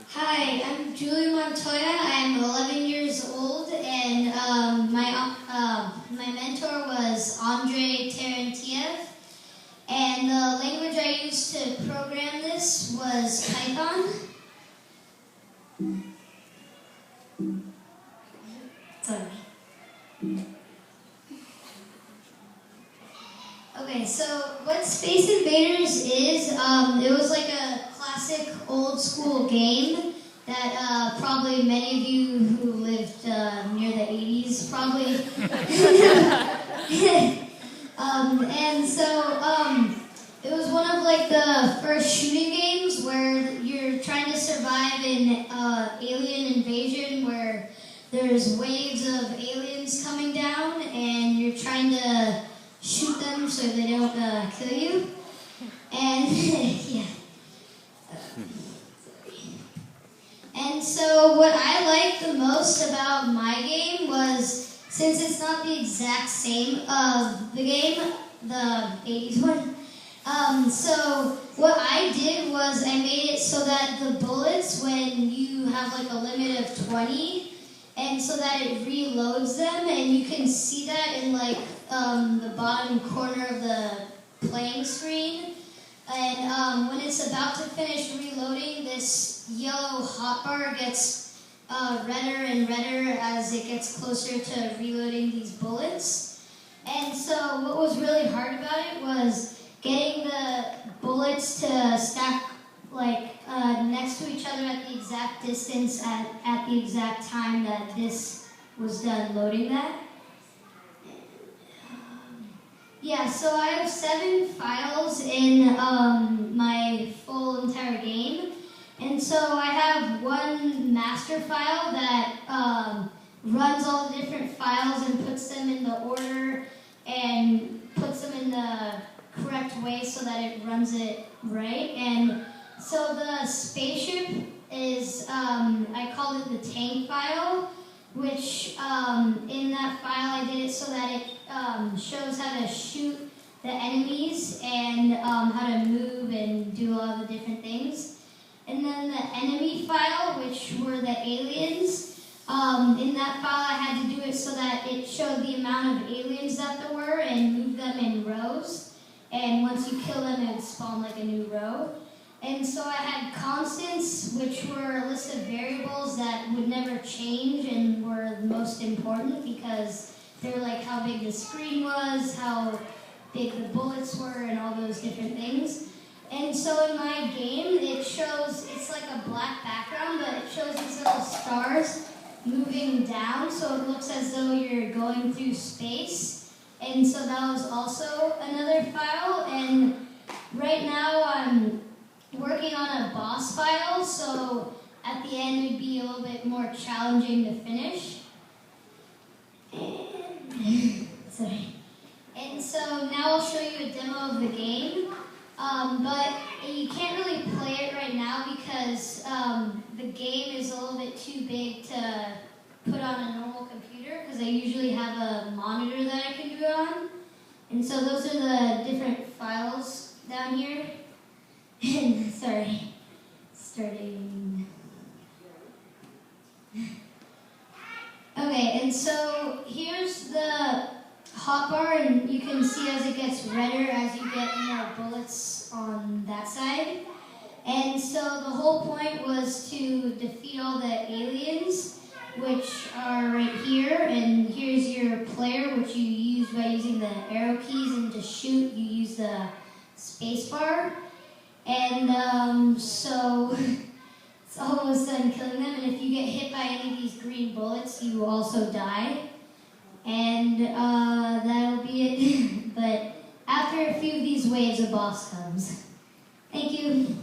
Hi, I'm Julie Montoya. I'm 11 years old, and my mentor was Andrei Terentiev. And the language I used to program this was Python. Sorry. Okay, so what Space Invaders is, it was like a classic old school game that probably many of you who lived near the 80s probably. It was one of like the first shooting games where you're trying to survive an alien invasion where there's waves of aliens coming down and you're trying to shoot them so they don't kill you. And yeah. And so what I liked the most about my game was, since it's not the exact same of the game, the 80s one, so what I did was I made it so that the bullets, when you have like a limit of 20, and so that it reloads them, and you can see that in like the bottom corner of the playing screen. And when it's about to finish reloading, this yellow hotbar gets redder and redder as it gets closer to reloading these bullets. And so what was really hard about it was getting the bullets to stack like next to each other at the exact distance at the exact time that this was done loading that. Yeah, so I have 7 files in my full entire game. And so I have one master file that runs all the different files and puts them in the order and puts them in the correct way so that it runs it right. And so the spaceship is, I call it the tank file, which in that file I did it so that it shows how to shoot the enemies and how to move and do all the different things. And then the enemy file, which were the aliens, in that file I had to do it so that it showed the amount of aliens that there were and move them in rows. And once you kill them, it would spawn like a new row. And so I had constants, which were a list of variables that would never change and were the most important because they were like how big the screen was, how big the bullets were, and all those different things. And so in my game, it shows, it's like a black background, but it shows these little stars moving down, so it looks as though you're going through space. And so that was also another file. And right now I'm working on a boss file, so at the end it would be a little bit more challenging to finish. Sorry. And so now I'll show you a demo of the game, but you can't really play it right now because the game is a little bit too big to put on a normal computer because I usually have a monitor that I can do it on. And so those are the different files down here. Sorry, starting. Okay, and so here's the hotbar, and you can see as it gets redder as you get more bullets on that side. And so the whole point was to defeat all the aliens, which are right here, and here's your player, which you use by using the arrow keys, and to shoot, you use the space bar. And so it's almost done killing them, and if you get hit by any of these green bullets, you also die. And that'll be it. But after a few of these waves, a boss comes. Thank you.